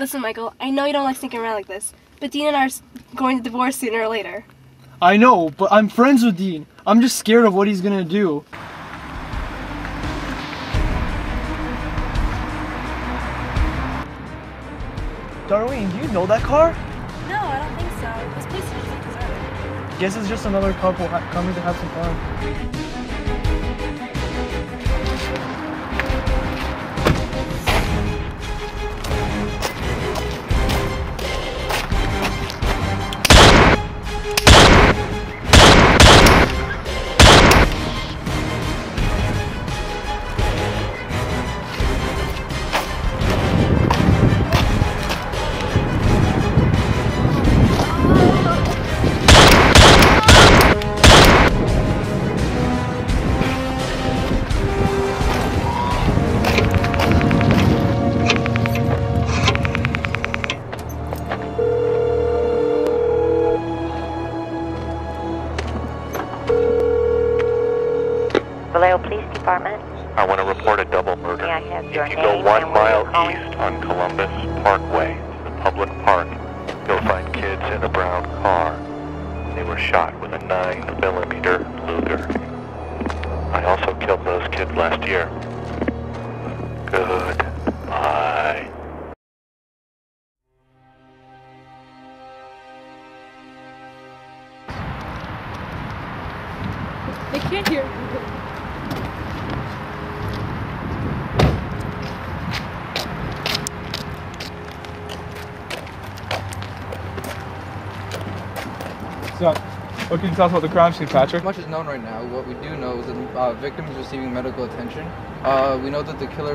Listen, Michael, I know you don't like sneaking around like this, but Dean and I are going to divorce sooner or later. I know, but I'm friends with Dean. I'm just scared of what he's gonna do. Darlene, do you know that car? No, I don't think so. This place is deserted. Guess it's just another couple coming to have some fun. Vallejo Police Department. I want to report a double murder. May I have your If you name go 1 and where mile you're calling? east on Columbus Parkway, the public park, you'll find kids in a brown car. They were shot with a 9mm Luger. I also killed those kids last year. Goodbye. They can't hear you. So, what can you tell us about the crime scene, Patrick? Much is known right now. What we do know is that the victim is receiving medical attention. We know that the killer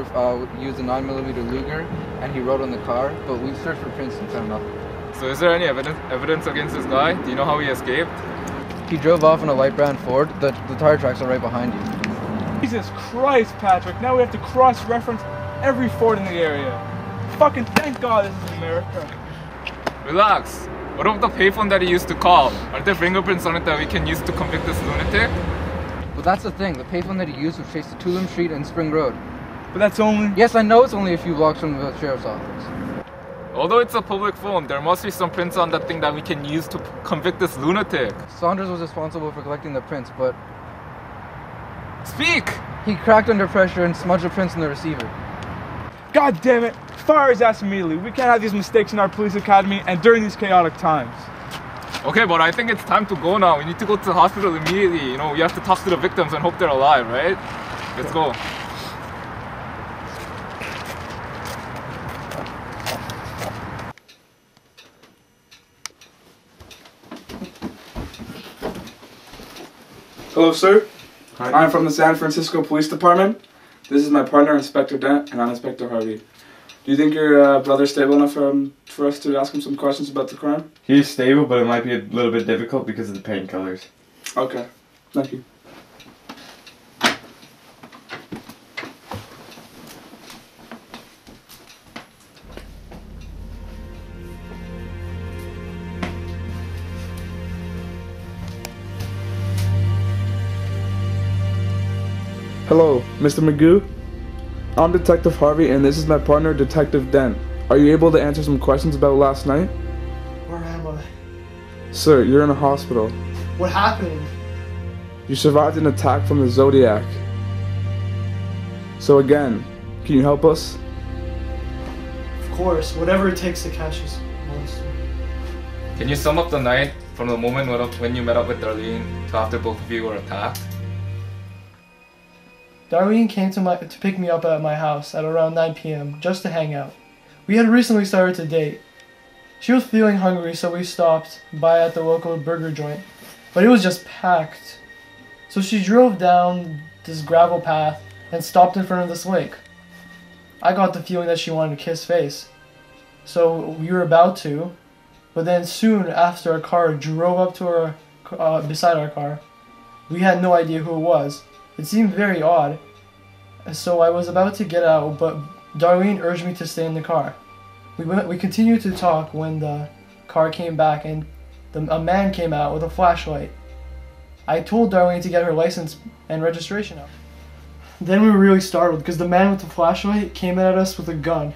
used a 9mm Luger and he rode on the car, but we've searched for prints and found nothing. So is there any evidence against this guy? Do you know how he escaped? He drove off in a light brown Ford. The tire tracks are right behind you. Jesus Christ, Patrick. Now we have to cross-reference every Ford in the area. Fucking thank God this is America. Relax. What about the payphone that he used to call? Aren't there fingerprints on it that we can use to convict this lunatic? But that's the thing. The payphone that he used was traced to Tulum Street and Spring Road. But that's only... Yes, I know it's only a few blocks from the sheriff's office. Although it's a public phone, there must be some prints on that thing that we can use to convict this lunatic. Saunders was responsible for collecting the prints, but Speak! he cracked under pressure and smudged the prints in the receiver. God damn it! Fire his ass immediately. We can't have these mistakes in our police academy and during these chaotic times. Okay, but I think it's time to go now. We need to go to the hospital immediately. You know, we have to talk to the victims and hope they're alive, right? Let's go. Hello, sir. Hi. I'm from the San Francisco Police Department. This is my partner, Inspector Dent, and I'm Inspector Harvey. Do you think your brother's stable enough for us to ask him some questions about the crime? He's stable, but it might be a little bit difficult because of the painkillers. Okay. Thank you. Hello, Mr. Mageau. I'm Detective Harvey, and this is my partner, Detective Dent. Are you able to answer some questions about last night? Where am I? Sir, you're in a hospital. What happened? You survived an attack from the Zodiac. So again, can you help us? Of course, whatever it takes to catch this monster. Can you sum up the night from the moment when you met up with Darlene to after both of you were attacked? Darlene came to pick me up at my house at around 9 p.m. just to hang out. We had recently started to date. She was feeling hungry, so we stopped by at the local burger joint, but it was just packed. So she drove down this gravel path and stopped in front of this lake. I got the feeling that she wanted to kiss face, so we were about to, but then soon after a car drove up to our beside our car. We had no idea who it was. It seemed very odd, so I was about to get out, but Darlene urged me to stay in the car. We continued to talk when the car came back and a man came out with a flashlight. I told Darlene to get her license and registration out. Then we were really startled because the man with the flashlight came at us with a gun.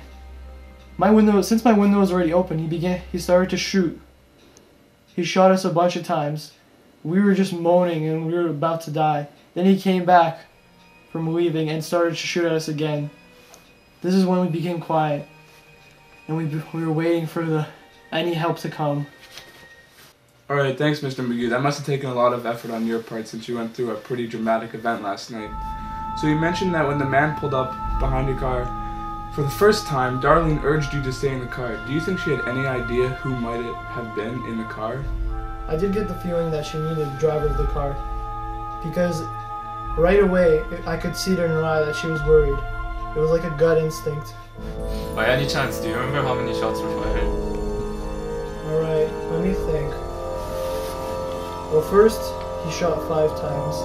Since my window was already open, he started to shoot. He shot us a bunch of times. We were just moaning and we were about to die. Then he came back from leaving and started to shoot at us again. This is when we became quiet, and we were waiting for any help to come. Alright, thanks Mr. Mageau. That must have taken a lot of effort on your part since you went through a pretty dramatic event last night. So you mentioned that when the man pulled up behind your car for the first time, Darlene urged you to stay in the car. Do you think she had any idea who might have been in the car? I did get the feeling that she needed the driver of the car, because right away I could see it in her eye that she was worried. It was like a gut instinct. By any chance, do you remember how many shots were fired? Alright, let me think. Well, first he shot 5 times,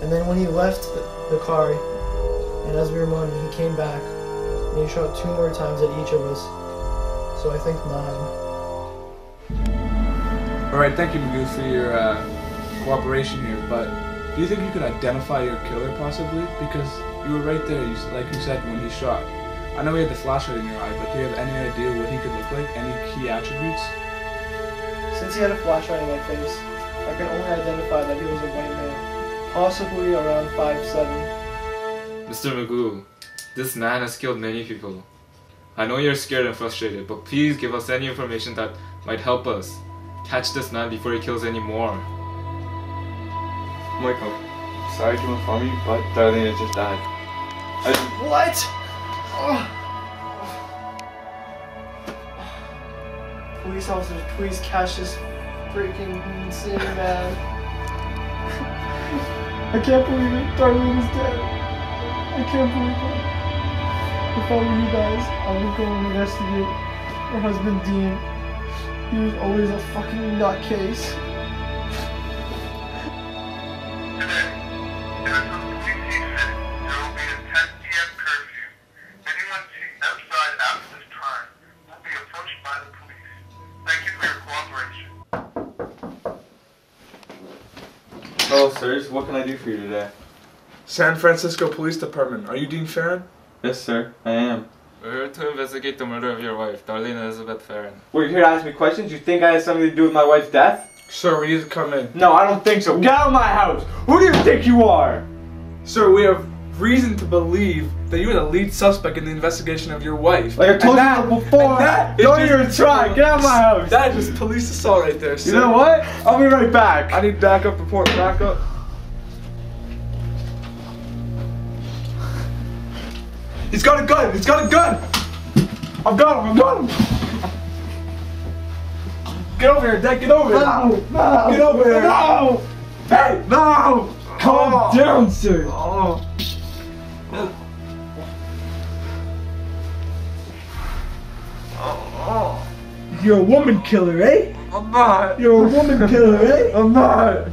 and then when he left the car, and as we were moaning, he came back, and he shot 2 more times at each of us. So I think 9. Alright, thank you Mageau for your cooperation here, but do you think you could identify your killer possibly? Because you were right there, like you said, when he shot. I know he had the flashlight in your eye, but do you have any idea what he could look like? Any key attributes? Since he had a flashlight in my face, I can only identify that he was a white man, possibly around 5'7". Mr. Mageau, this man has killed many people. I know you're scared and frustrated, but please give us any information that might help us catch this man before he kills any more. Michael, sorry to inform you, but Darlene has just died. What? Oh. Police officers, please catch this freaking insane man. I can't believe it. Darlene is dead. I can't believe it. If I were you guys, I would go and investigate her husband Dean. He was always a fucking nutcase. Hello, sirs. What can I do for you today? San Francisco Police Department. Are you Dean Farron? Yes, sir. I am. We're here to investigate the murder of your wife, Darlene Elizabeth Farron. Well, you're here to ask me questions? You think I had something to do with my wife's death? Sir, we need to come in. No, I don't think so. Get out of my house! Who do you think you are? Sir, we have reason to believe that you are the lead suspect in the investigation of your wife. Like I told you before, don't even try. Get out of my house. That is just police assault right there, sir. You know what? I'll be right back. I need backup report. Backup. He's got a gun! He's got a gun! I've got him! I've got him! Get over here, Dad! Get over here! No! Get over here! No! Hey! No! Calm down, sir! You're a woman killer, eh? I'm not! You're a woman killer, eh? I'm not!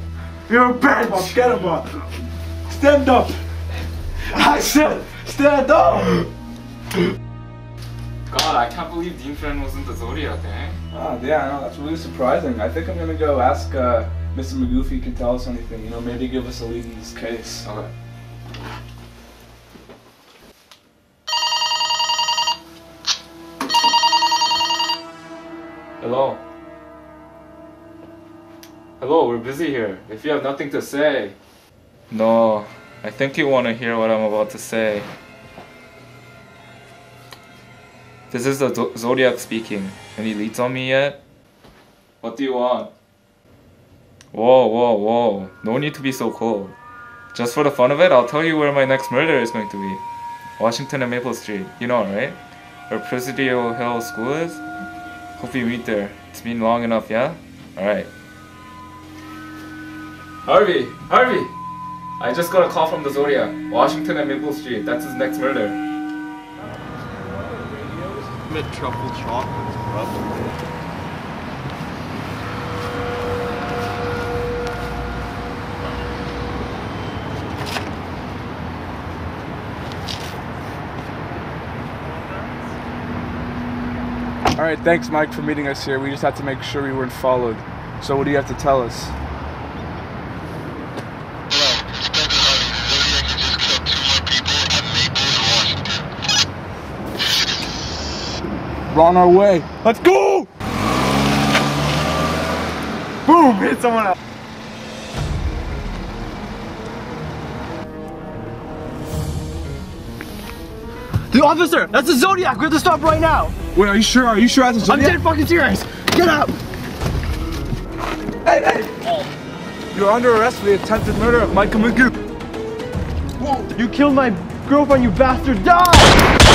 You're a bitch! Get him up! Stand up! I said, stand up! God, I can't believe Dean Farron was in the Zodiac, eh? Oh, yeah, I know. That's really surprising. I think I'm gonna go ask Mr. Mageau if he can tell us anything. You know, maybe give us a lead in this case. Okay. Hello? Hello, we're busy here. If you have nothing to say. No, I think you want to hear what I'm about to say. This is the Zodiac speaking. Any leads on me yet? What do you want? Whoa, whoa, whoa. No need to be so cold. Just for the fun of it, I'll tell you where my next murder is going to be. Washington and Maple Street. You know, right? Where Presidio Hill School is? Hope we meet there. It's been long enough, yeah? Alright. Harvey! Harvey! I just got a call from the Zodiac. Washington and Maple Street. That's his next murder. Truffle chocolates, probably. Alright, thanks Mike for meeting us here. We just had to make sure we weren't followed. So what do you have to tell us? We're on our way. Let's go! Boom! Hit someone else. The officer! That's the Zodiac! We have to stop right now! Wait, are you sure? Are you sure that's a Zodiac? I'm dead fucking serious! Get out! Hey, hey! You're under arrest for the attempted murder of Michael Mageau. Whoa! You killed my girlfriend, you bastard! Die!